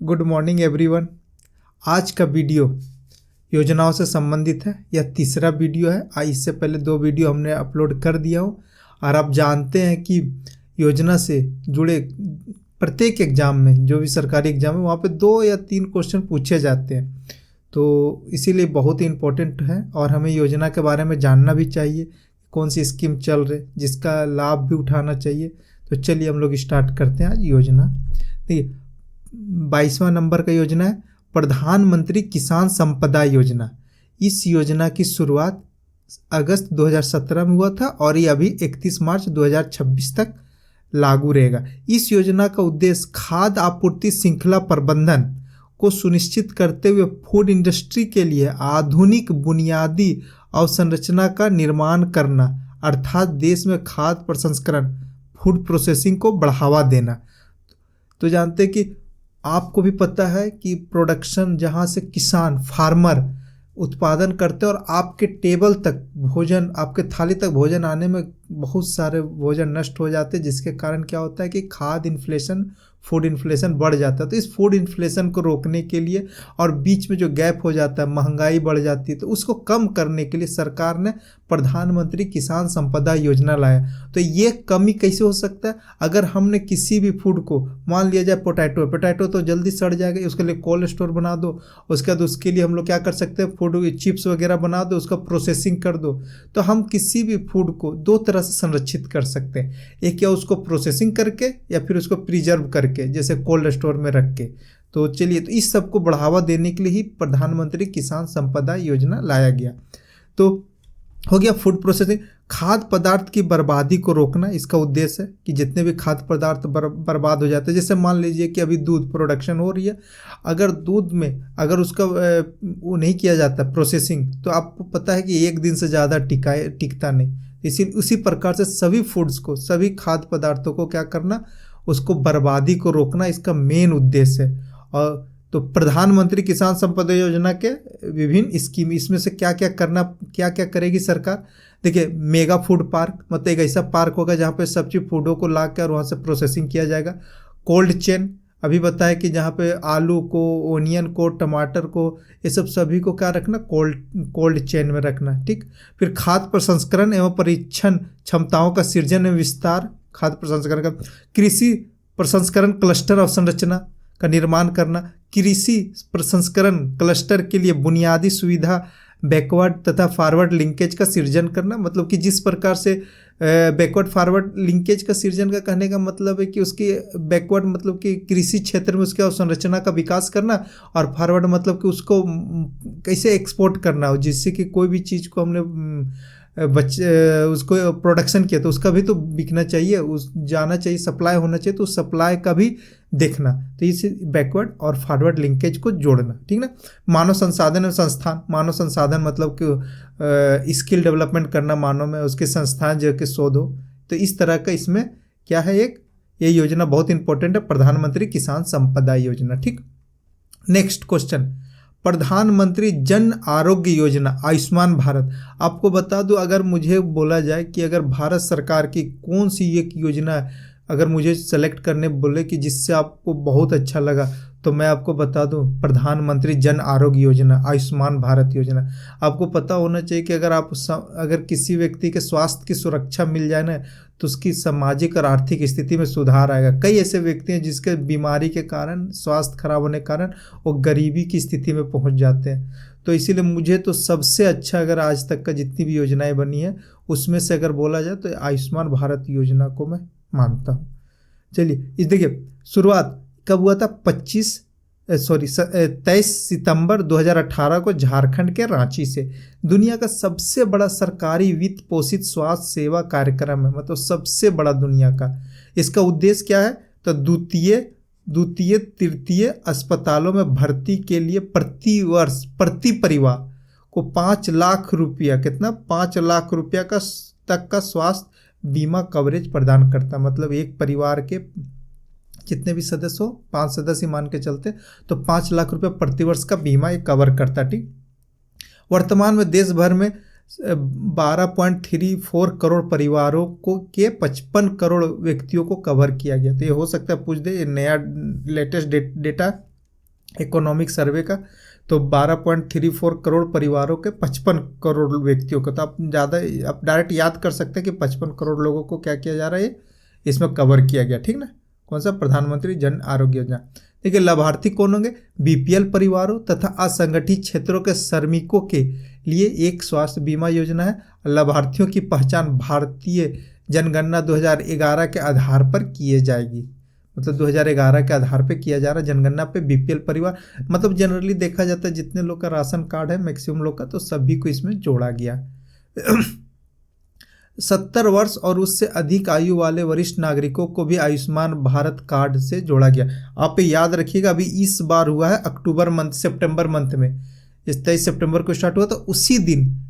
Good morning everyone. आज का video योजनाओं से संबंधित है। यह तीसरा वीडियो है। इससे पहले 2 वीडियो हमने अपलोड कर दिया हूँ और आप जानते हैं कि योजना से जुड़े प्रत्येक एग्ज़ाम में, जो भी सरकारी एग्ज़ाम है, वहाँ पे 2 या 3 क्वेश्चन पूछे जाते हैं। तो इसीलिए बहुत ही इम्पोर्टेंट है और हमें योजना के बारे में जानना भी चाहिए, कौन सी स्कीम चल रही, जिसका लाभ भी उठाना चाहिए। तो चलिए हम लोग स्टार्ट करते हैं आज योजना। देखिए 22वां नंबर का योजना है प्रधानमंत्री किसान संपदा योजना। इस योजना की शुरुआत अगस्त 2017 में हुआ था और ये अभी 31 मार्च 2026 तक लागू रहेगा। इस योजना का उद्देश्य खाद्य आपूर्ति श्रृंखला प्रबंधन को सुनिश्चित करते हुए फूड इंडस्ट्री के लिए आधुनिक बुनियादी अवसंरचना का निर्माण करना, अर्थात देश में खाद्य प्रसंस्करण फूड प्रोसेसिंग को बढ़ावा देना। तो जानते हैं कि आपको भी पता है कि प्रोडक्शन, जहाँ से किसान फार्मर उत्पादन करते हैं और आपके टेबल तक भोजन, आपके थाली तक भोजन आने में बहुत सारे भोजन नष्ट हो जाते हैं, जिसके कारण क्या होता है कि खाद्य इन्फ्लेशन, फूड इन्फ्लेशन बढ़ जाता है। तो इस फूड इन्फ्लेशन को रोकने के लिए और बीच में जो गैप हो जाता है, महंगाई बढ़ जाती है, तो उसको कम करने के लिए सरकार ने प्रधानमंत्री किसान संपदा योजना लाया। तो ये कमी कैसे हो सकता है? अगर हमने किसी भी फूड को, मान लिया जाए पोटैटो तो जल्दी सड़ जाएगा, उसके लिए कोल्ड स्टोर बना दो। उसके बाद उसके लिए हम लोग क्या कर सकते हैं, फूड चिप्स वगैरह बना दो, उसका प्रोसेसिंग कर दो। तो हम किसी भी फूड को 2 तरह से संरक्षित कर सकते हैं। एक या उसको प्रोसेसिंग करके या फिर उसको प्रिजर्व करके, जैसे कोल्ड स्टोर में रख के। तो चलिए, तो इस सब को बढ़ावा देने के लिए ही प्रधानमंत्री किसान संपदा योजना लाया गया। तो हो गया फूड प्रोसेसिंग। खाद्य पदार्थ की बर्बादी को रोकना इसका उद्देश्य है कि जितने भी खाद्य पदार्थ बर्बाद हो जाते हैं, जैसे मान लीजिए कि अभी दूध प्रोडक्शन हो रही है, अगर दूध में अगर उसका वो नहीं किया जाता प्रोसेसिंग, तो आपको पता है कि 1 दिन से ज़्यादा टिकता नहीं। उसी प्रकार से सभी फूड्स को, सभी खाद्य पदार्थों को क्या करना, उसको बर्बादी को रोकना इसका मेन उद्देश्य है। और तो प्रधानमंत्री किसान संपदा योजना के विभिन्न स्कीम, इसमें से क्या क्या करेगी सरकार? देखिए, मेगा फूड पार्क, मतलब एक ऐसा पार्क होगा जहाँ पे सब्जी फूडों को ला कर वहाँ से प्रोसेसिंग किया जाएगा। कोल्ड चेन, अभी बताया कि जहाँ पे आलू को, ओनियन को, टमाटर को, ये सब सभी को क्या रखना, कोल्ड चेन में रखना। ठीक। फिर खाद्य प्रसंस्करण एवं परीक्षण क्षमताओं का सृजन एवं विस्तार, खाद्य प्रसंस्करण का, कृषि प्रसंस्करण क्लस्टर अवसंरचना का निर्माण करना, कृषि प्रसंस्करण क्लस्टर के लिए बुनियादी सुविधा, बैकवर्ड तथा फॉरवर्ड लिंकेज का सृजन करना। मतलब कि जिस प्रकार से बैकवर्ड फॉरवर्ड लिंकेज का सृजन का कहने का मतलब है कि उसकी बैकवर्ड मतलब कि कृषि क्षेत्र में उसके अवसंरचना का विकास करना, और फॉरवर्ड मतलब कि उसको कैसे एक्सपोर्ट करना हो, जिससे कि कोई भी चीज़ को हमने उसको प्रोडक्शन किया तो उसका भी तो बिकना चाहिए, उस जाना चाहिए, सप्लाई होना चाहिए, तो सप्लाई का भी देखना। तो इसे बैकवर्ड और फॉरवर्ड लिंकेज को जोड़ना। ठीक ना। मानव संसाधन और संस्थान, मानव संसाधन मतलब कि स्किल डेवलपमेंट करना मानव में, उसके संस्थान जो कि शोध हो। तो इस तरह का इसमें क्या है, ये योजना बहुत इंपॉर्टेंट है, प्रधानमंत्री किसान संपदा योजना। ठीक। नेक्स्ट क्वेश्चन, प्रधानमंत्री जन आरोग्य योजना, आयुष्मान भारत। आपको बता दूं, अगर मुझे बोला जाए कि अगर भारत सरकार की कौन सी एक योजना अगर मुझे सेलेक्ट करने बोले कि जिससे आपको बहुत अच्छा लगा, तो मैं आपको बता दूं प्रधानमंत्री जन आरोग्य योजना, आयुष्मान भारत योजना। आपको पता होना चाहिए कि अगर किसी व्यक्ति के स्वास्थ्य की सुरक्षा मिल जाए ना, तो उसकी सामाजिक और आर्थिक स्थिति में सुधार आएगा। कई ऐसे व्यक्ति हैं जिसके बीमारी के कारण, स्वास्थ्य खराब होने के कारण वो गरीबी की स्थिति में पहुंच जाते हैं। तो इसीलिए मुझे तो सबसे अच्छा, अगर आज तक का जितनी भी योजनाएं बनी है उसमें से अगर बोला जाए तो आयुष्मान भारत योजना को मैं मानता हूँ। चलिए, इस देखिए शुरुआत कब हुआ था, 23 सितंबर 2018 को झारखंड के रांची से। दुनिया का सबसे बड़ा सरकारी वित्त पोषित स्वास्थ्य सेवा कार्यक्रम है, मतलब सबसे बड़ा दुनिया का। इसका उद्देश्य क्या है, तो द्वितीय तृतीय अस्पतालों में भर्ती के लिए प्रति वर्ष प्रति परिवार को 5 लाख रुपया, कितना, 5 लाख रुपया तक का स्वास्थ्य बीमा कवरेज प्रदान करता। मतलब एक परिवार के जितने भी सदस्य हो, 5 सदस्य मान के चलते, तो 5 लाख रुपए प्रति वर्ष का बीमा ये कवर करता। ठीक। वर्तमान में देश भर में 12.34 करोड़ परिवारों को के 55 करोड़ व्यक्तियों को कवर किया गया। तो ये हो सकता है पूछ दे, ये नया लेटेस्ट डेटा इकोनॉमिक सर्वे का, तो 12.34 करोड़ परिवारों के 55 करोड़ व्यक्तियों को, तो आप डायरेक्ट याद कर सकते हैं कि 55 करोड़ लोगों को क्या किया जा रहा है, इसमें कवर किया गया, ठीक ना। कौन सा? प्रधानमंत्री जन आरोग्य योजना। देखिए लाभार्थी कौन होंगे? बीपीएल परिवारों तथा असंगठित क्षेत्रों के श्रमिकों के लिए एक स्वास्थ्य बीमा योजना है। लाभार्थियों की पहचान भारतीय जनगणना 2011 के आधार पर किए जाएगी, मतलब 2011 के आधार पे किया जा रहा है जनगणना पे। बीपीएल परिवार मतलब जनरली देखा जाता है जितने लोग का राशन कार्ड है मैक्सिमम लोग का, तो सभी को इसमें जोड़ा गया। 70 वर्ष और उससे अधिक आयु वाले वरिष्ठ नागरिकों को भी आयुष्मान भारत कार्ड से जोड़ा गया। आप याद रखिएगा, अभी इस बार हुआ है सितंबर मंथ में, इस 23 सितंबर को स्टार्ट हुआ, तो उसी दिन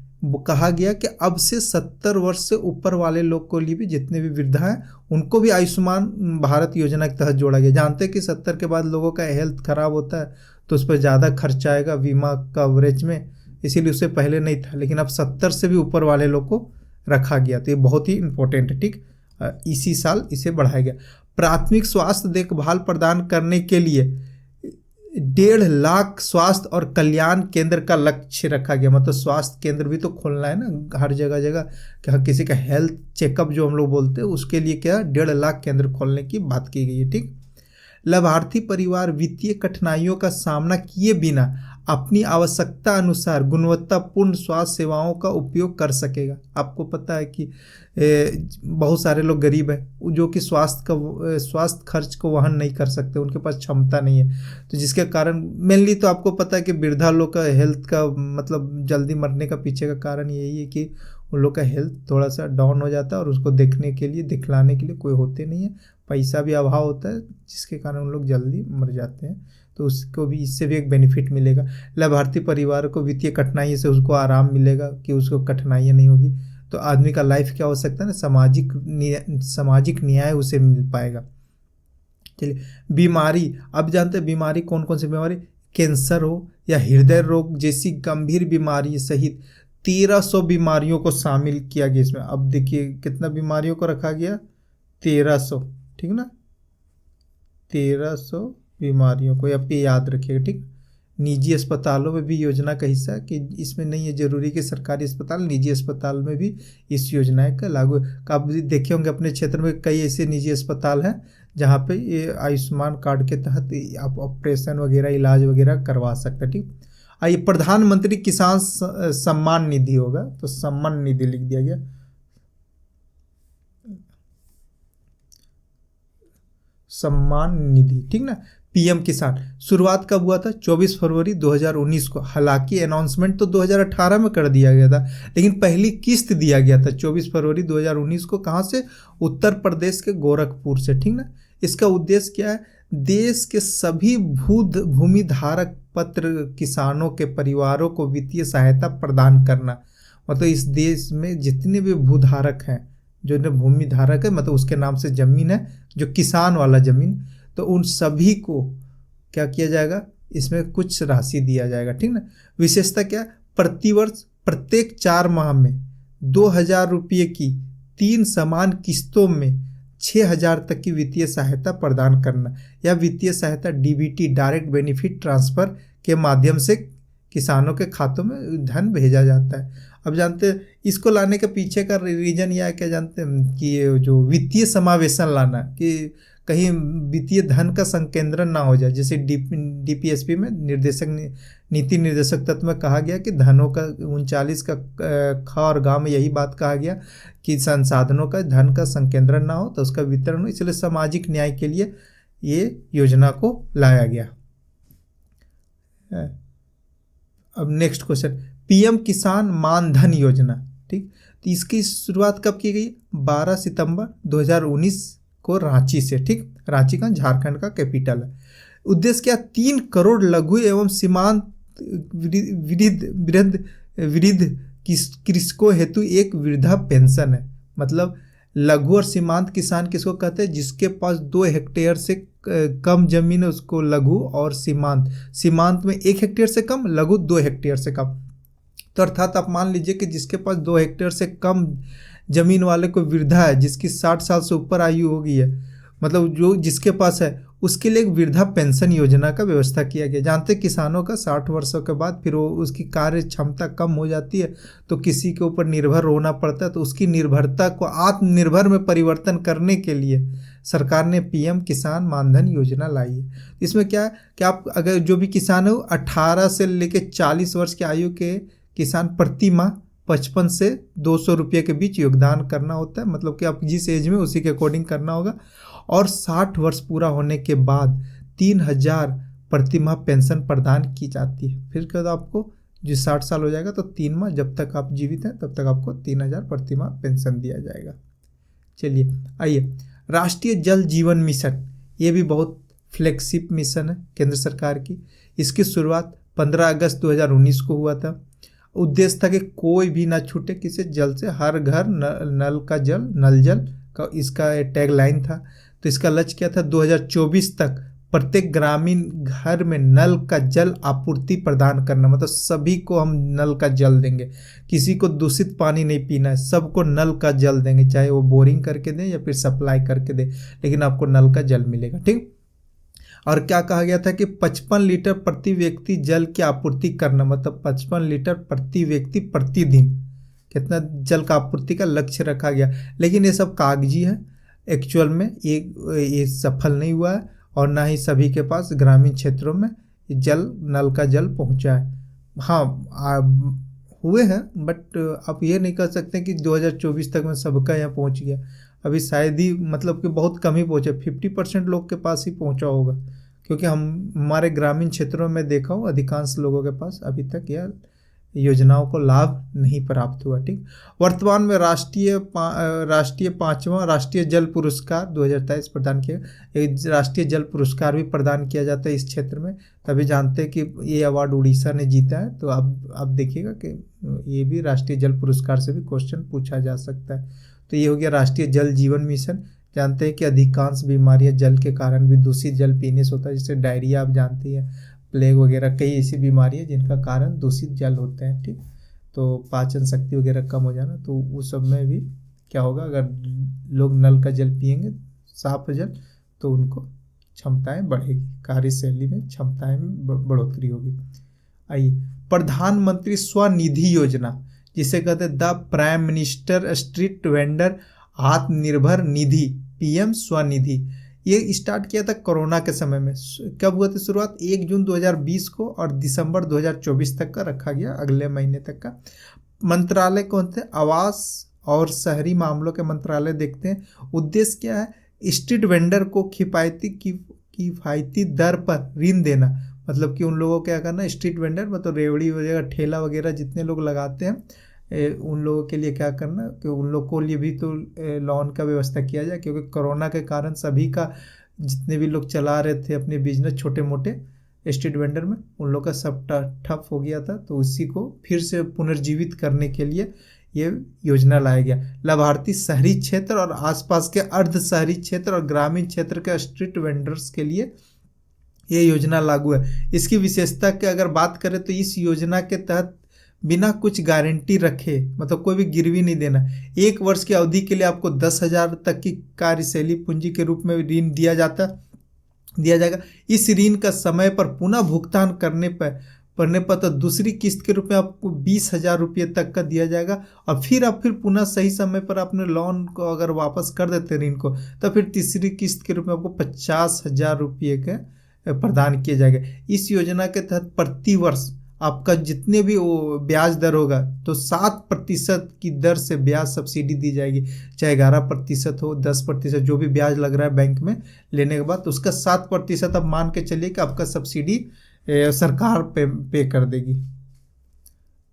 कहा गया कि अब से 70 वर्ष से ऊपर वाले लोग को लिए भी, जितने भी वृद्धा हैं उनको भी आयुष्मान भारत योजना के तहत जोड़ा गया। जानते हैं कि 70 के बाद लोगों का हेल्थ खराब होता है तो उस पर ज़्यादा खर्चा आएगा बीमा कवरेज में, इसीलिए उससे पहले नहीं था, लेकिन अब 70 से भी ऊपर वाले लोग को रखा गया, तो ये बहुत ही इंपॉर्टेंट है, ठीक। इसी साल इसे बढ़ाया गया। प्राथमिक स्वास्थ्य देखभाल प्रदान करने के लिए 1.5 लाख स्वास्थ्य और कल्याण केंद्र का लक्ष्य रखा गया। मतलब स्वास्थ्य केंद्र भी तो खोलना है ना हर जगह जगह, क्या किसी का हेल्थ चेकअप जो हम लोग बोलते हैं उसके लिए क्या 1.5 लाख केंद्र खोलने की बात की गई है, ठीक। लाभार्थी परिवार वित्तीय कठिनाइयों का सामना किए बिना अपनी आवश्यकता अनुसार गुणवत्तापूर्ण स्वास्थ्य सेवाओं का उपयोग कर सकेगा। आपको पता है कि बहुत सारे लोग गरीब हैं जो कि स्वास्थ्य खर्च को वहन नहीं कर सकते, उनके पास क्षमता नहीं है, तो जिसके कारण मेनली तो आपको पता है कि वृद्धा लोग का हेल्थ का मतलब जल्दी मरने का पीछे का कारण यही है कि उन लोग का हेल्थ थोड़ा सा डाउन हो जाता है और उसको देखने के लिए दिखलाने के लिए कोई होते नहीं है, पैसा भी अभाव होता है जिसके कारण उन लोग जल्दी मर जाते हैं, तो उसको भी इससे भी एक बेनिफिट मिलेगा। लाभार्थी परिवार को वित्तीय कठिनाई से उसको आराम मिलेगा कि उसको कठिनाइयाँ नहीं होगी, तो आदमी का लाइफ क्या हो सकता है ना, सामाजिक न्याय उसे मिल पाएगा। चलिए बीमारी, अब जानते हैं बीमारी कौन कौन सी बीमारी, कैंसर हो या हृदय रोग जैसी गंभीर बीमारी सहित 1300 बीमारियों को शामिल किया गया इसमें। अब देखिए कितना बीमारियों को रखा गया, 1300, ठीक ना, 1300 बीमारियों को, आप ये याद रखिएगा, ठीक। निजी अस्पतालों में भी योजना का हिस्सा कि इसमें नहीं है जरूरी कि सरकारी अस्पताल, निजी अस्पताल में भी इस योजना का लागू। आप देखे होंगे अपने क्षेत्र में कई ऐसे निजी अस्पताल हैं जहाँ पे ये आयुष्मान कार्ड के तहत आप ऑपरेशन वगैरह इलाज वगैरह करवा सकते हैं, ठीक। आइए प्रधानमंत्री किसान सम्मान निधि होगा, तो सम्मान निधि लिख दिया गया, सम्मान निधि, ठीक ना। पीएम किसान शुरुआत कब हुआ था, 24 फरवरी 2019 को। हालांकि अनाउंसमेंट तो 2018 में कर दिया गया था, लेकिन पहली किस्त दिया गया था 24 फरवरी 2019 को। कहाँ से? उत्तर प्रदेश के गोरखपुर से, ठीक ना। इसका उद्देश्य क्या है, देश के सभी भूमि धारक पत्र किसानों के परिवारों को वित्तीय सहायता प्रदान करना। मतलब इस देश में जितने भी भूधारक हैं, जो भूमि धारक है मतलब उसके नाम से जमीन है, जो किसान वाला जमीन, तो उन सभी को क्या किया जाएगा, इसमें कुछ राशि दिया जाएगा, ठीक ना। विशेषता क्या, प्रतिवर्ष प्रत्येक 4 माह में 2000 रुपये की 3 समान किस्तों में 6000 तक की वित्तीय सहायता प्रदान करना। या वित्तीय सहायता डीबीटी डायरेक्ट बेनिफिट ट्रांसफर के माध्यम से किसानों के खातों में धन भेजा जाता है। अब जानते हैं इसको लाने के पीछे का रीजन यह है, क्या जानते हैं कि ये जो वित्तीय समावेशन लाना, कि कहीं वित्तीय धन का संकेंद्रण ना हो जाए। जैसे डीपीएसपी में नीति निर्देशक तत्व में कहा गया कि धनों का 39 का ख और ग में यही बात कहा गया कि संसाधनों का धन का संकेंद्रण ना हो तो उसका वितरण हो, इसलिए सामाजिक न्याय के लिए ये योजना को लाया गया। अब नेक्स्ट क्वेश्चन, पीएम किसान मानधन योजना, ठीक। तो इसकी शुरुआत कब की गई, 12 सितंबर 2019 को रांची से, ठीक। रांची का झारखंड का कैपिटल है। उद्देश्य क्या, 3 करोड़ लघु एवं सीमांत वृद्ध कृषकों हेतु एक वृद्धा पेंशन है। मतलब लघु और सीमांत किसान किसको कहते हैं, जिसके पास 2 हेक्टेयर से कम जमीन है उसको लघु, और सीमांत में 1 हेक्टेयर से कम, लघु 2 हेक्टेयर से कम। तो अर्थात आप मान लीजिए कि जिसके पास 2 हेक्टेयर से कम जमीन वाले को वृद्धा है, जिसकी 60 साल से ऊपर आयु हो गई है, मतलब जो जिसके पास है उसके लिए एक वृद्धा पेंशन योजना का व्यवस्था किया गया। जानते हैं किसानों का 60 वर्षों के बाद फिर वो उसकी कार्य क्षमता कम हो जाती है तो किसी के ऊपर निर्भर होना पड़ता है, तो उसकी निर्भरता को आत्मनिर्भर में परिवर्तन करने के लिए सरकार ने पीएम किसान मानधन योजना लाई है। इसमें क्या है कि आप अगर जो भी किसान हो 18 से लेकर 40 वर्ष की आयु के किसान प्रति माह 55 से 200 रुपये के बीच योगदान करना होता है, मतलब कि आप जिस एज में उसी के अकॉर्डिंग करना होगा। और 60 वर्ष पूरा होने के बाद 3000 प्रति माह पेंशन प्रदान की जाती है। फिर क्या आपको जो 60 साल हो जाएगा तो 3 माह जब तक आप जीवित हैं तब तक आपको 3000 प्रति माह पेंशन दिया जाएगा। चलिए आइए, राष्ट्रीय जल जीवन मिशन, ये भी बहुत फ्लैगशिप मिशन है केंद्र सरकार की। इसकी शुरुआत 15 अगस्त 2019 को हुआ था। उद्देश्य था कि कोई भी ना छूटे किसी जल से, हर घर नल का जल, नल जल का इसका टैग लाइन था। तो इसका लक्ष्य क्या था, 2024 तक प्रत्येक ग्रामीण घर में नल का जल आपूर्ति प्रदान करना, मतलब सभी को हम नल का जल देंगे, किसी को दूषित पानी नहीं पीना है, सबको नल का जल देंगे, चाहे वो बोरिंग करके दें या फिर सप्लाई करके दें, लेकिन आपको नल का जल मिलेगा। ठीक। और क्या कहा गया था कि 55 लीटर प्रति व्यक्ति जल की आपूर्ति करना, मतलब 55 लीटर प्रति व्यक्ति प्रतिदिन कितना जल का आपूर्ति का लक्ष्य रखा गया। लेकिन ये सब कागजी है, एक्चुअल में ये सफल नहीं हुआ है और ना ही सभी के पास ग्रामीण क्षेत्रों में जल, नल का जल पहुंचा है। हाँ हुए हैं, बट आप ये नहीं कह सकते कि 2024 तक में सबका यहाँ पहुंच गया। अभी शायद ही, मतलब कि बहुत कम ही पहुँचे, 50% लोग के पास ही पहुँचा होगा, क्योंकि हमारे ग्रामीण क्षेत्रों में देखा हूँ अधिकांश लोगों के पास अभी तक यह योजनाओं को लाभ नहीं प्राप्त हुआ। ठीक। वर्तमान में राष्ट्रीय 5वां राष्ट्रीय जल पुरस्कार 2023 प्रदान किया। एक राष्ट्रीय जल पुरस्कार भी प्रदान किया जाता है इस क्षेत्र में। तभी जानते हैं कि ये अवार्ड उड़ीसा ने जीता है। तो अब देखिएगा कि ये भी राष्ट्रीय जल पुरस्कार से भी क्वेश्चन पूछा जा सकता है। तो ये हो गया राष्ट्रीय जल जीवन मिशन। जानते हैं कि अधिकांश बीमारियां जल के कारण भी, दूषित जल पीने से होता है, जैसे डायरिया आप जानती हैं, प्लेग वगैरह, कई ऐसी बीमारियां जिनका कारण दूषित जल होते हैं। ठीक। तो पाचन शक्ति वगैरह कम हो जाना, तो उस सब में भी क्या होगा, अगर लोग नल का जल पिएंगे, साफ जल, तो उनको क्षमताएं बढ़ेगी, कार्यशैली में क्षमताएं में बढ़ोतरी होगी। आइए, प्रधानमंत्री स्वनिधि योजना, जिसे कहते हैं the prime minister street vendor Atmanirbhar Nidhi, PM Svanidhi, ये स्टार्ट किया था कोरोना के समय में। कब हुआ था शुरुआत, 1 जून 2020 को, और दिसंबर 2024 तक का रखा गया, अगले महीने तक का। मंत्रालय कौन थे, आवास और शहरी मामलों के मंत्रालय देखते हैं। उद्देश्य क्या है, स्ट्रीट वेंडर को किफायती दर पर ऋण देना, मतलब कि उन लोगों को क्या करना, स्ट्रीट वेंडर मतलब रेवड़ी वगैरह, ठेला वगैरह जितने लोग लगाते हैं, उन लोगों के लिए क्या करना कि उन लोग को लिए भी तो लोन का व्यवस्था किया जाए, क्योंकि कोरोना के कारण सभी का, जितने भी लोग चला रहे थे अपने बिजनेस छोटे मोटे स्ट्रीट वेंडर में, उन लोग का सब ठप हो गया था। तो उसी को फिर से पुनर्जीवित करने के लिए ये योजना लाया गया। लाभार्थी शहरी क्षेत्र और आसपास के अर्ध शहरी क्षेत्र और ग्रामीण क्षेत्र के स्ट्रीट वेंडर्स के लिए ये योजना लागू है। इसकी विशेषता की अगर बात करें तो इस योजना के तहत बिना कुछ गारंटी रखे, मतलब कोई भी गिरवी नहीं देना, 1 वर्ष की अवधि के लिए आपको 10,000 तक की कार्यशैली पूंजी के रूप में ऋण दिया जाएगा। इस ऋण का समय पर पुनः भुगतान पड़ने पर तो दूसरी किस्त के रूप में आपको 20,000 रुपये तक का दिया जाएगा। और फिर आप पुनः सही समय पर अपने लोन को अगर वापस कर देते ऋण को, तो फिर तीसरी किस्त के रूप में आपको 50,000 रुपये के प्रदान किया जाएगा। इस योजना के तहत प्रति वर्ष आपका जितने भी वो ब्याज दर होगा, तो 7% की दर से ब्याज सब्सिडी दी जाएगी, चाहे 11% हो, 10%, जो भी ब्याज लग रहा है बैंक में लेने के बाद, तो उसका 7% आप मान के चलिए कि आपका सब्सिडी सरकार पे कर देगी।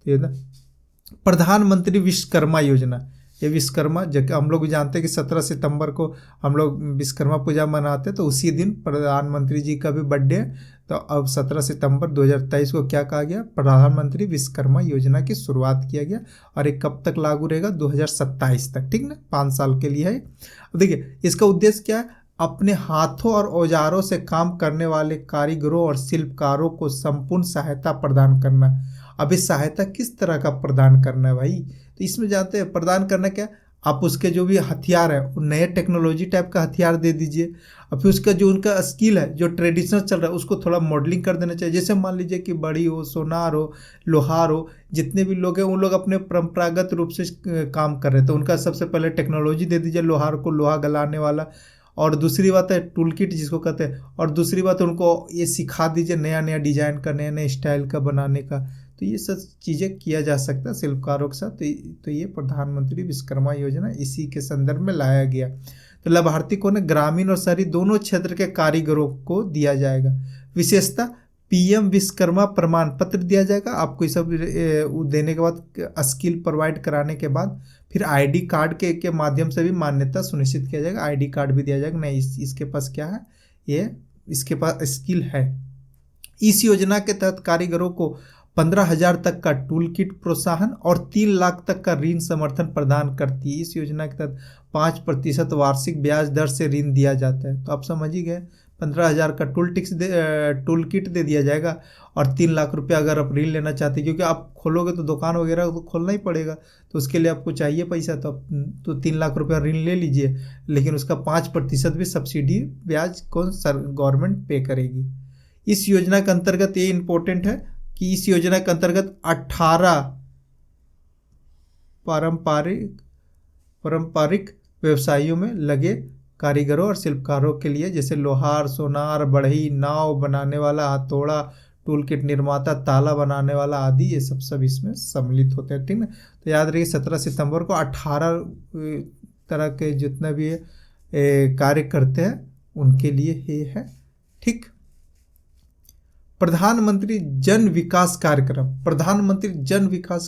तो ना प्रधानमंत्री विश्वकर्मा योजना, ये विश्वकर्मा, जबकि हम लोग भी जानते हैं कि 17 सितंबर को हम लोग विश्वकर्मा पूजा मनाते हैं, तो उसी दिन प्रधानमंत्री जी का भी बर्थडे है। तो अब 17 सितंबर 2023 को क्या कहा गया, प्रधानमंत्री विश्वकर्मा योजना की शुरुआत किया गया। और ये कब तक लागू रहेगा, 2027 तक। ठीक ना, 5 साल के लिए है। अब देखिए इसका उद्देश्य क्या है, अपने हाथों और औजारों से काम करने वाले कारीगरों और शिल्पकारों को संपूर्ण सहायता प्रदान करना। अब इस सहायता किस तरह का प्रदान करना है भाई, तो इसमें जानते हैं प्रदान करना क्या, आप उसके जो भी हथियार है वो नए टेक्नोलॉजी टाइप का हथियार दे दीजिए। और फिर उसका जो उनका स्किल है जो ट्रेडिशनल चल रहा है उसको थोड़ा मॉडलिंग कर देना चाहिए। जैसे मान लीजिए कि बड़ी हो, सोनार हो, लोहार हो, जितने भी लोग हैं उन लोग अपने परंपरागत रूप से काम कर रहे हैं, तो उनका सबसे पहले टेक्नोलॉजी दे दीजिए, लोहार को लोहा गलाने वाला। और दूसरी बात है टूल किट जिसको कहते हैं, और दूसरी बात है उनको ये सिखा दीजिए नया नया डिजाइन का, नए नए स्टाइल का बनाने का। तो ये सब चीज़ें किया जा सकता है शिल्पकारों के साथ। तो ये प्रधानमंत्री विश्वकर्मा योजना इसी के संदर्भ में लाया गया। तो लाभार्थी को ना ग्रामीण और शहरी दोनों क्षेत्र के कारीगरों को दिया जाएगा। विशेषता पीएम विश्वकर्मा प्रमाण पत्र दिया जाएगा आपको। ये सब देने के बाद स्किल प्रोवाइड कराने के बाद फिर आईडी कार्ड के माध्यम से भी मान्यता सुनिश्चित किया जाएगा। आईडी कार्ड भी दिया जाएगा, नहीं इसके पास क्या है, ये इसके पास स्किल है। इस योजना के तहत कारीगरों को 15,000 तक का टूल किट प्रोत्साहन और 3 लाख तक का ऋण समर्थन प्रदान करती है। इस योजना के तहत 5% वार्षिक ब्याज दर से ऋण दिया जाता है। तो आप समझ ही गए, 15,000 का टूल किट दे दिया जाएगा और 3 लाख रुपया अगर आप ऋण लेना चाहते हैं, क्योंकि आप खोलोगे तो दुकान वगैरह तो खोलना ही पड़ेगा, तो उसके लिए आपको चाहिए पैसा, तो 3 लाख रुपया ऋण ले लीजिए, लेकिन उसका 5% भी सब्सिडी ब्याज कौन गवर्नमेंट पे करेगी। इस योजना के अंतर्गत ये इम्पोर्टेंट है कि इस योजना के अंतर्गत 18 पारंपरिक व्यवसायों में लगे कारीगरों और शिल्पकारों के लिए, जैसे लोहार, सोनार, बढ़ई, नाव बनाने वाला, हथौड़ा, टूल किट निर्माता, ताला बनाने वाला आदि, ये सब इसमें सम्मिलित होते हैं। ठीक है, तो याद रखिए 17 सितंबर को 18 तरह के जितने भी कार्य करते हैं उनके लिए ये है। ठीक, प्रधानमंत्री जन विकास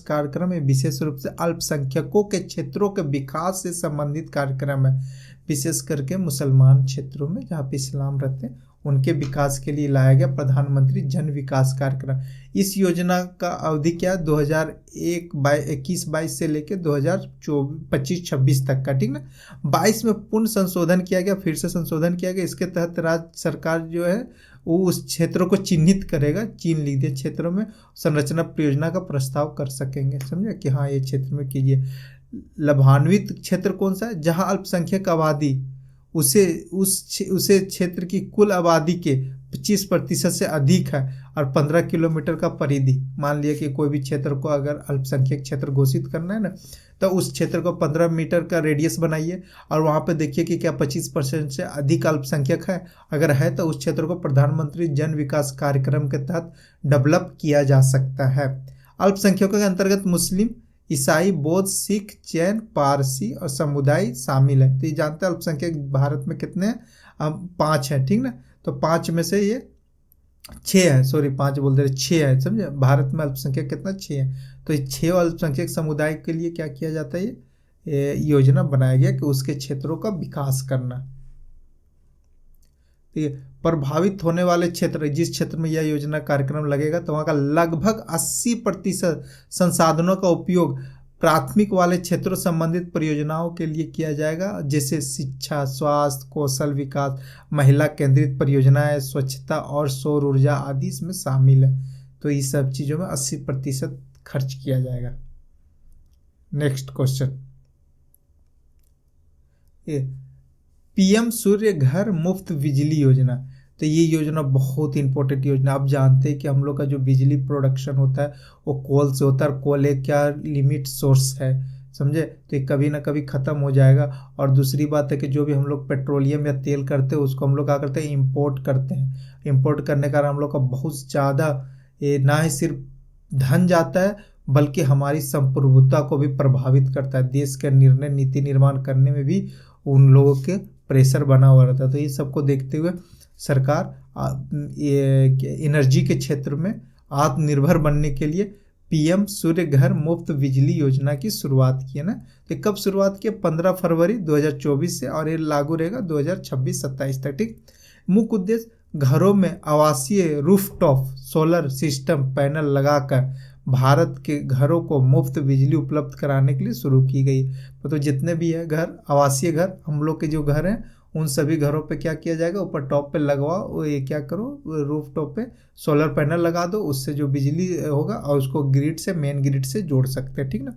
कार्यक्रम में विशेष रूप से अल्पसंख्यकों के क्षेत्रों के विकास से संबंधित कार्यक्रम है। विशेष करके मुसलमान क्षेत्रों में जहाँ पे इस्लाम रहते हैं उनके विकास के लिए लाया गया प्रधानमंत्री जन विकास कार्यक्रम। इस योजना का अवधि क्या है, 2021-22 से लेकर 2025-26 तक का। ठीक ना, 22 में पुनः संशोधन किया गया, फिर से संशोधन किया गया। इसके तहत राज्य सरकार जो है वो उस क्षेत्रों को चिन्हित करेगा, चीन लिखे क्षेत्रों में संरचना परियोजना का प्रस्ताव कर सकेंगे। समझे कि हाँ ये क्षेत्र में कीजिए। लाभान्वित क्षेत्र कौन सा है, जहां अल्पसंख्यक आबादी उसे क्षेत्र की कुल आबादी के 25% से अधिक है और 15 किलोमीटर का परिधि। मान लिया कि कोई भी क्षेत्र को अगर अल्पसंख्यक क्षेत्र घोषित करना है ना, तो उस क्षेत्र को 15 मीटर का रेडियस बनाइए और वहाँ पे देखिए कि क्या 25% से अधिक अल्पसंख्यक है। अगर है तो उस क्षेत्र को प्रधानमंत्री जन विकास कार्यक्रम के तहत डेवलप किया जा सकता है। अल्पसंख्यकों के अंतर्गत मुस्लिम, ईसाई, बौद्ध, सिख, जैन, पारसी और समुदाय शामिल है। तो ये जानते हैं अल्पसंख्यक भारत में कितने हैं, 5 हैं। ठीक ना, तो 5 में से ये 6 है, सॉरी 5 बोल दे रहे, 6 है। समझे, भारत में अल्पसंख्यक कितना, 6 है। तो ये 6 अल्पसंख्यक समुदाय के लिए क्या किया जाता है, ये योजना बनाया गया कि उसके क्षेत्रों का विकास करना। ठीक है, प्रभावित होने वाले क्षेत्र, जिस क्षेत्र में यह योजना कार्यक्रम लगेगा तो वहाँ का लगभग 80% संसाधनों का उपयोग प्राथमिक वाले क्षेत्रों संबंधित परियोजनाओं के लिए किया जाएगा, जैसे शिक्षा, स्वास्थ्य, कौशल विकास, महिला केंद्रित परियोजनाएं, स्वच्छता और सौर ऊर्जा आदि इसमें शामिल है। तो इस सब चीज़ों में 80% खर्च किया जाएगा। नेक्स्ट क्वेश्चन, पीएम सूर्य घर मुफ्त बिजली योजना। तो ये योजना बहुत इंपॉर्टेंट योजना। आप जानते हैं कि हम लोग का जो बिजली प्रोडक्शन होता है वो कोल से होता है, और कोल एक क्या लिमिट सोर्स है, समझे, तो ये कभी ना कभी ख़त्म हो जाएगा। और दूसरी बात है कि जो भी हम लोग पेट्रोलियम या तेल करते हैं उसको हम लोग क्या करते हैं, इंपोर्ट करते हैं। इंपोर्ट करने का हम लोग का बहुत ज़्यादा ये ना ही सिर्फ धन जाता है बल्कि हमारी संप्रभुता को भी प्रभावित करता है। देश के निर्णय नीति निर्माण करने में भी उन लोगों के प्रेशर बना हुआ रहता है। तो ये सबको देखते हुए सरकार एनर्जी के क्षेत्र में आत्मनिर्भर बनने के लिए पीएम सूर्य घर मुफ्त बिजली योजना की शुरुआत की है ना। तो कब शुरुआत की, 15 फरवरी 2024 से, और ये लागू रहेगा 2026-27 तक। ठीक, मुख्य उद्देश्य घरों में आवासीय रूफटॉप सोलर सिस्टम पैनल लगाकर भारत के घरों को मुफ्त बिजली उपलब्ध कराने के लिए शुरू की गई। तो जितने भी है घर, आवासीय घर, हम लोग के जो घर हैं उन सभी घरों पे क्या किया जाएगा, ऊपर टॉप पे लगवाओ, ये क्या करो, रूफ टॉप पे सोलर पैनल लगा दो, उससे जो बिजली होगा और उसको ग्रिड से, मेन ग्रिड से जोड़ सकते हैं। ठीक ना,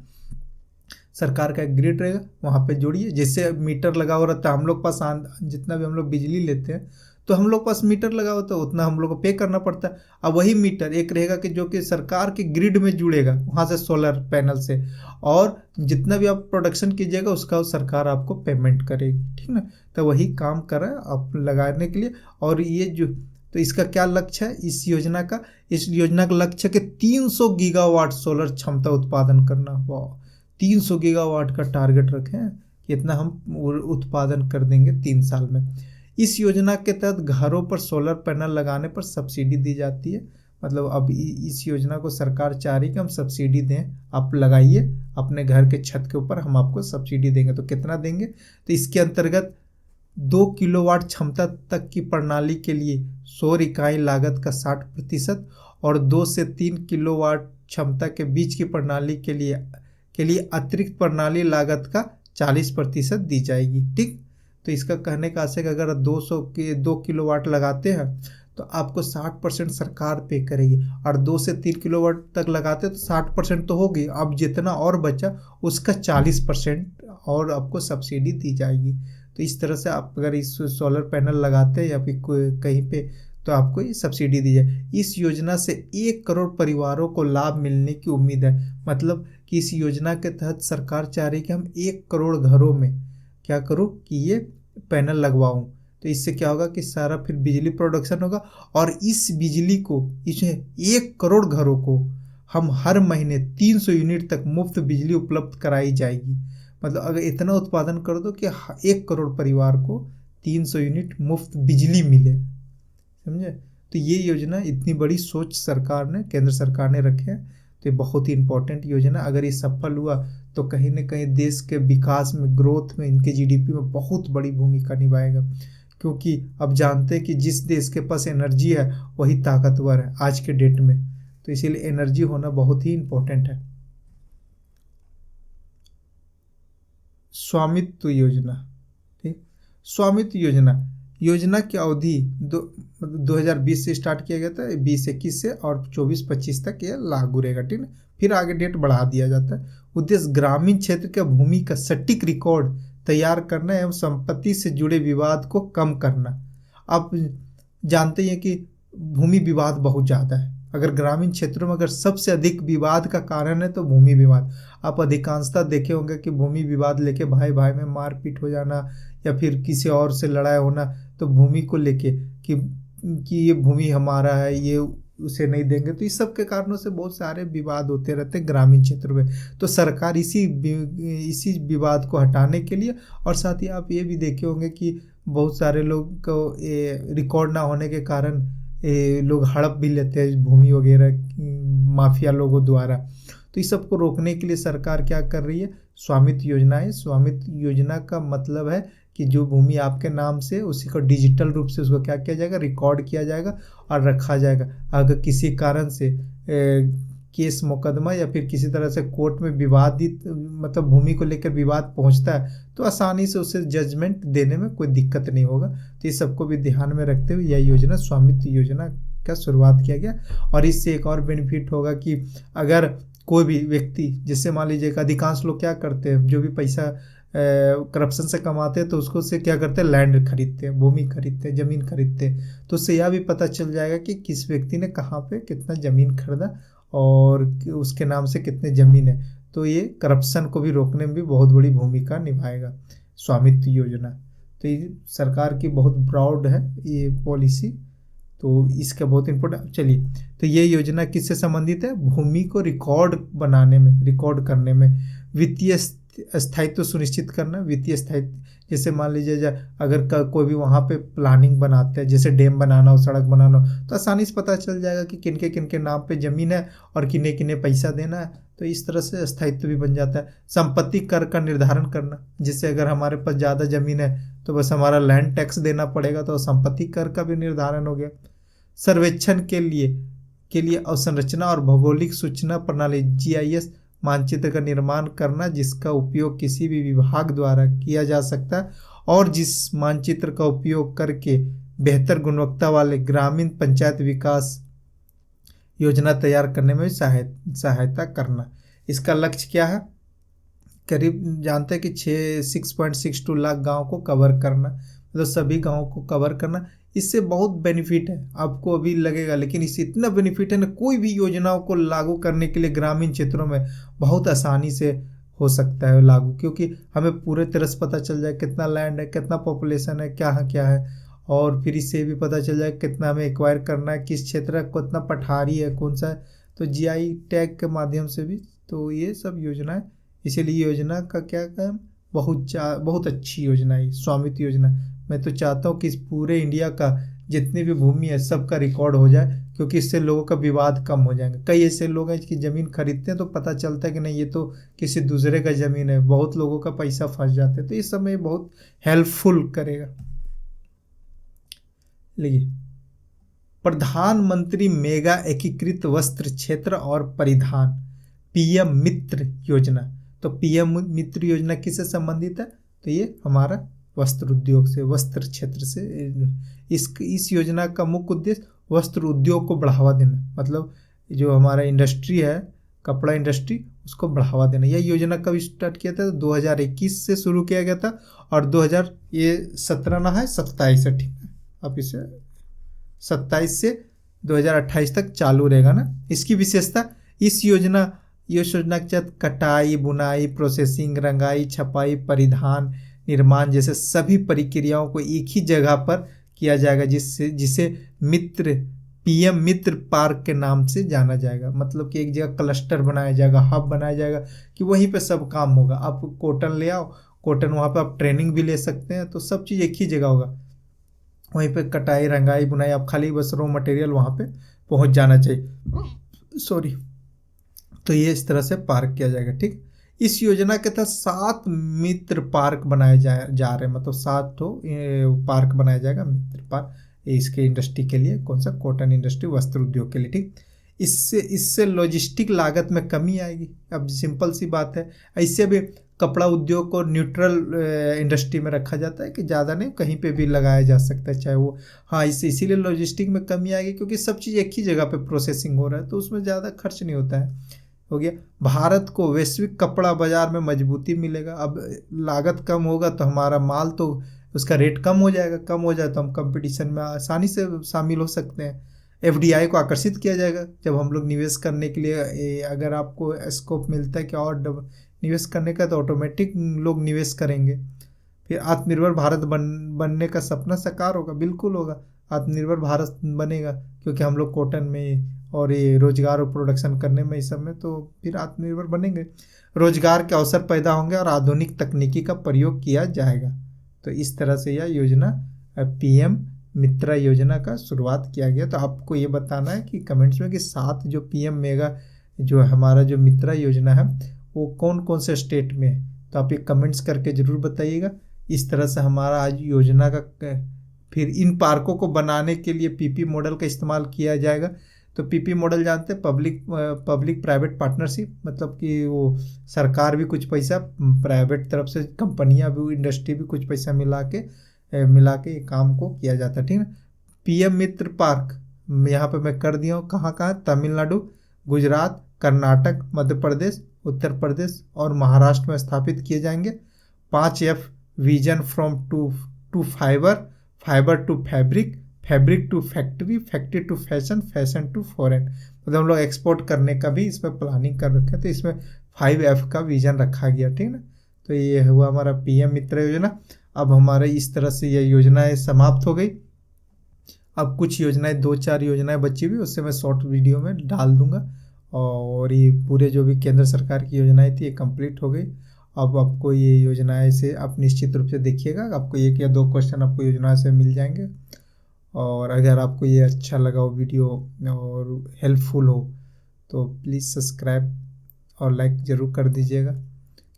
सरकार का एक ग्रिड रहेगा, वहाँ पे जोड़िए। जैसे मीटर लगा हुआ रहता है, हम लोग पास जितना भी हम लोग बिजली लेते हैं तो हम लोग पास मीटर लगा होता है, उतना हम लोग को पे करना पड़ता है। अब वही मीटर एक रहेगा कि जो कि सरकार के ग्रिड में जुड़ेगा, वहाँ से सोलर पैनल से, और जितना भी आप प्रोडक्शन कीजिएगा उसका सरकार आपको पेमेंट करेगी, ठीक ना। तो वही काम कर रहा है आप लगाने के लिए। और ये जो, तो इसका क्या लक्ष्य है इस योजना का? इस योजना का लक्ष्य है कि 300 गीगावाट सोलर क्षमता उत्पादन करना। वाह, 300 गीगावाट का टारगेट रखे हैं, इतना हम उत्पादन कर देंगे 3 साल में। इस योजना के तहत घरों पर सोलर पैनल लगाने पर सब्सिडी दी जाती है। मतलब अब इस योजना को सरकार चाह रही कि हम सब्सिडी दें, आप लगाइए अपने घर के छत के ऊपर, हम आपको सब्सिडी देंगे। तो कितना देंगे? तो इसके अंतर्गत 2 किलोवाट क्षमता तक की प्रणाली के लिए सौर इकाई लागत का 60% और 2 से 3 किलोवाट क्षमता के बीच की प्रणाली के लिए अतिरिक्त प्रणाली लागत का 40% दी जाएगी, ठीक। तो इसका कहने का आशय कि अगर 2 किलोवाट लगाते हैं तो आपको 60% सरकार पे करेगी, और 2 से 3 किलोवाट तक लगाते तो 60% तो होगी, अब जितना और बचा उसका 40% और आपको सब्सिडी दी जाएगी। तो इस तरह से आप अगर इस सोलर पैनल लगाते हैं या फिर कहीं पे, तो आपको ये सब्सिडी दी जाए। इस योजना से 1 करोड़ परिवारों को लाभ मिलने की उम्मीद है। मतलब कि इस योजना के तहत सरकार चाह रही है कि हम 1 करोड़ घरों में क्या करूँ कि ये पैनल लगवाऊँ। तो इससे क्या होगा कि सारा फिर बिजली प्रोडक्शन होगा, और इस बिजली को, इसमें 1 करोड़ घरों को हम हर महीने 300 यूनिट तक मुफ्त बिजली उपलब्ध कराई जाएगी। मतलब अगर इतना उत्पादन कर दो कि 1 करोड़ परिवार को 300 यूनिट मुफ्त बिजली मिले, समझे। तो ये योजना, इतनी बड़ी सोच सरकार ने, केंद्र सरकार ने रखे हैं, तो ये बहुत ही इंपॉर्टेंट योजना। अगर ये सफल हुआ तो कहीं ना कहीं देश के विकास में, ग्रोथ में, इनके जीडीपी में बहुत बड़ी भूमिका निभाएगा। क्योंकि अब जानते हैं कि जिस देश के पास एनर्जी है वही ताकतवर है आज के डेट में, तो इसीलिए एनर्जी होना बहुत ही इंपॉर्टेंट है। स्वामित्व योजना, ठीक। स्वामित्व योजना की अवधि 2020 से स्टार्ट किया गया था, 2021 से, और 24-25 तक ये लागू रहेगा, ठीक है। फिर आगे डेट बढ़ा दिया जाता है। उद्देश्य ग्रामीण क्षेत्र के भूमि का सटीक रिकॉर्ड तैयार करना एवं संपत्ति से जुड़े विवाद को कम करना। आप जानते हैं कि भूमि विवाद बहुत ज़्यादा है। अगर ग्रामीण क्षेत्रों में अगर सबसे अधिक विवाद का कारण है तो भूमि विवाद। आप अधिकांशतः देखे होंगे कि भूमि विवाद लेके भाई भाई में मारपीट हो जाना, या फिर किसी और से लड़ाई होना, तो भूमि को लेके कि ये भूमि हमारा है, ये उसे नहीं देंगे। तो इस सब के कारणों से बहुत सारे विवाद होते रहते हैं ग्रामीण क्षेत्र में। तो सरकार इसी विवाद को हटाने के लिए, और साथ ही आप ये भी देखे होंगे कि बहुत सारे लोग को रिकॉर्ड ना होने के कारण लोग हड़प भी लेते हैं भूमि वगैरह, माफिया लोगों द्वारा। तो इस सब को रोकने के लिए सरकार क्या कर रही है? स्वामित्व योजना है। स्वामित्व योजना का मतलब है कि जो भूमि आपके नाम से, उसी को डिजिटल रूप से उसको क्या किया जाएगा? रिकॉर्ड किया जाएगा और रखा जाएगा। अगर किसी कारण से केस मुकदमा या फिर किसी तरह से कोर्ट में विवादित, मतलब भूमि को लेकर विवाद पहुंचता है, तो आसानी से उसे जजमेंट देने में कोई दिक्कत नहीं होगा। तो ये सबको भी ध्यान में रखते हुए यह योजना, स्वामित्व योजना का शुरुआत किया गया। और इससे एक और बेनिफिट होगा कि अगर कोई भी व्यक्ति, जैसे मान लीजिए अधिकांश लोग क्या करते हैं, जो भी पैसा करप्शन से कमाते हैं तो उसको से क्या करते हैं? लैंड खरीदते हैं, भूमि खरीदते हैं, ज़मीन खरीदते हैं। तो उससे यह भी पता चल जाएगा कि किस व्यक्ति ने कहाँ पे कितना ज़मीन खरीदा और उसके नाम से कितने ज़मीन है। तो ये करप्शन को भी रोकने में भी बहुत बड़ी भूमिका निभाएगा स्वामित्व योजना। तो ये सरकार की बहुत ब्रॉड है ये पॉलिसी, तो इसका बहुत इम्पोर्टेंट। चलिए, तो ये योजना किससे संबंधित है? भूमि को रिकॉर्ड बनाने में, रिकॉर्ड करने में, वित्तीय स्थायित्व सुनिश्चित करना। वित्तीय स्थायित्व, जैसे मान लीजिए अगर कोई भी वहाँ पे प्लानिंग बनाते हैं, जैसे डैम बनाना हो, सड़क बनाना हो, तो आसानी से पता चल जाएगा कि किनके नाम पे ज़मीन है और किन्ने पैसा देना है। तो इस तरह से स्थायित्व भी बन जाता है। संपत्ति कर का निर्धारण करना, जिससे अगर हमारे पास ज़्यादा ज़मीन है तो बस हमारा लैंड टैक्स देना पड़ेगा, तो संपत्ति कर का भी निर्धारण हो गया। सर्वेक्षण के लिए अवसंरचना और भौगोलिक सूचना प्रणाली GIS मानचित्र का निर्माण करना, जिसका उपयोग किसी भी विभाग द्वारा किया जा सकता है, और जिस मानचित्र का उपयोग करके बेहतर गुणवत्ता वाले ग्रामीण पंचायत विकास योजना तैयार करने में सहायता करना। इसका लक्ष्य क्या है? करीब जानते हैं कि 6.62 लाख गांव को कवर करना, मतलब सभी गाँव को कवर करना। इससे बहुत बेनिफिट है, आपको अभी लगेगा, लेकिन इससे इतना बेनिफिट है ना, कोई भी योजनाओं को लागू करने के लिए ग्रामीण क्षेत्रों में बहुत आसानी से हो सकता है लागू, क्योंकि हमें पूरे तरह से पता चल जाए कितना लैंड है, कितना पॉपुलेशन है, क्या है, और फिर इससे भी पता चल जाए कितना हमें एक्वायर करना है, किस क्षेत्र का कितना पठारी है, कौन सा है, तो जीआई टैग के माध्यम से भी। तो ये सब योजनाएं, इसीलिए योजना का क्या काम, बहुत अच्छी योजना है स्वामित्व योजना। मैं तो चाहता हूँ कि इस पूरे इंडिया का जितनी भी भूमि है सबका रिकॉर्ड हो जाए, क्योंकि इससे लोगों का विवाद कम हो जाएंगे। कई ऐसे लोग हैं कि ज़मीन खरीदते हैं तो पता चलता है कि नहीं ये तो किसी दूसरे का ज़मीन है, बहुत लोगों का पैसा फंस जाता है, तो इस समय बहुत हेल्पफुल करेगा। देखिए, प्रधानमंत्री मेगा एकीकृत वस्त्र क्षेत्र और परिधान पीएम मित्र योजना। तो पीएम मित्र योजना किससे संबंधित है, तो ये हमारा वस्त्र उद्योग से, वस्त्र क्षेत्र से। इस योजना का मुख्य उद्देश्य वस्त्र उद्योग को बढ़ावा देना, मतलब जो हमारा इंडस्ट्री है, कपड़ा इंडस्ट्री, उसको बढ़ावा देना। यह योजना कब स्टार्ट किया था, 2021 से शुरू किया गया था, और 2017 ना है 27 है, ठीक है, अब इसे 27 से 2028 तक चालू रहेगा ना। इसकी विशेषता, इस योजना के तहत कटाई, बुनाई, प्रोसेसिंग, रंगाई, छपाई, परिधान, निर्माण जैसे सभी प्रक्रियाओं को एक ही जगह पर किया जाएगा, जिसे पीएम मित्र पार्क के नाम से जाना जाएगा। मतलब कि एक जगह क्लस्टर बनाया जाएगा, हब बनाया जाएगा, कि वहीं पे सब काम होगा। आप कॉटन ले आओ, कॉटन वहाँ पे आप ट्रेनिंग भी ले सकते हैं, तो सब चीज़ एक ही जगह होगा। वहीं पे कटाई, रंगाई, बुनाई, आप खाली बस रॉ मटेरियल वहाँ पे पहुँच जाना चाहिए, सॉरी। तो ये इस तरह से पार्क किया जाएगा, ठीक। इस योजना के तहत 7 मित्र पार्क बनाए जा रहे हैं, मतलब 7 पार्क बनाया जाएगा, मित्र पार्क, इसके इंडस्ट्री के लिए, कौन सा, कॉटन इंडस्ट्री, वस्त्र उद्योग के लिए, ठीक। इससे लॉजिस्टिक लागत में कमी आएगी। अब सिंपल सी बात है, इससे भी कपड़ा उद्योग को न्यूट्रल इंडस्ट्री में रखा जाता है कि ज़्यादा नहीं, कहीं पे भी लगाया जा सकता है, चाहे वो, हाँ, इसीलिए लॉजिस्टिक में कमी आएगी, क्योंकि सब चीज़ एक ही जगह पे प्रोसेसिंग हो रहा है, तो उसमें ज़्यादा खर्च नहीं होता है। हो गया। भारत को वैश्विक कपड़ा बाजार में मजबूती मिलेगा। अब लागत कम होगा तो हमारा माल, तो उसका रेट कम हो जाएगा, कम हो जाए तो हम कंपटीशन में आसानी से शामिल हो सकते हैं। एफडीआई को आकर्षित किया जाएगा, जब हम लोग निवेश करने के लिए, अगर आपको स्कोप मिलता है कि और निवेश करने का, तो ऑटोमेटिक लोग निवेश करेंगे। फिर आत्मनिर्भर भारत बनने का सपना साकार होगा, बिल्कुल होगा, आत्मनिर्भर भारत बनेगा, क्योंकि हम लोग कॉटन में और ये रोजगार और प्रोडक्शन करने में, इस सब में, तो फिर आत्मनिर्भर बनेंगे, रोजगार के अवसर पैदा होंगे और आधुनिक तकनीकी का प्रयोग किया जाएगा। तो इस तरह से यह योजना पीएम मित्रा योजना का शुरुआत किया गया। तो आपको ये बताना है कि कमेंट्स में कि 7 जो पीएम मेगा जो हमारा जो मित्रा योजना है वो कौन कौन से स्टेट में है, तो आप ये कमेंट्स करके ज़रूर बताइएगा। इस तरह से हमारा आज योजना का, फिर इन पार्कों को बनाने के लिए पीपी मॉडल का इस्तेमाल किया जाएगा। तो पीपी मॉडल जानते हैं, पब्लिक प्राइवेट पार्टनरशिप, मतलब कि वो सरकार भी कुछ पैसा, प्राइवेट तरफ से कंपनियां भी, इंडस्ट्री भी कुछ पैसा मिला के काम को किया जाता है, ठीक है। पीएम मित्र पार्क यहाँ पे मैं कर दिया हूँ, कहाँ, तमिलनाडु, गुजरात, कर्नाटक, मध्य प्रदेश, उत्तर प्रदेश और महाराष्ट्र में स्थापित किए जाएंगे। 5F vision from to fibre to fabric to factory, factory to fashion, fashion to foreign, मतलब हम लोग एक्सपोर्ट करने का भी इसमें प्लानिंग कर रखे हैं। तो इसमें 5F का विजन रखा गया, ठीक ना। तो ये हुआ हमारा पीएम मित्र योजना। अब हमारे इस तरह से ये योजनाएं समाप्त हो गई। अब कुछ योजनाएं, 2-4 योजनाएं बची हुई, उससे मैं शॉर्ट वीडियो में डाल दूंगा। और ये पूरे जो भी केंद्र सरकार की योजनाएं थी ये कंप्लीट हो गई। अब आपको ये योजनाएं से आप निश्चित रूप से देखिएगा, आपको 1 या 2 क्वेश्चन आपको योजना से मिल जाएंगे। और अगर आपको ये अच्छा लगा हो वीडियो और हेल्पफुल हो तो प्लीज़ सब्सक्राइब और लाइक ज़रूर कर दीजिएगा,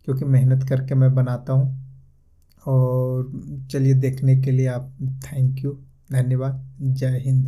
क्योंकि मेहनत करके मैं बनाता हूँ। और चलिए, देखने के लिए आप, थैंक यू, धन्यवाद, जय हिंद।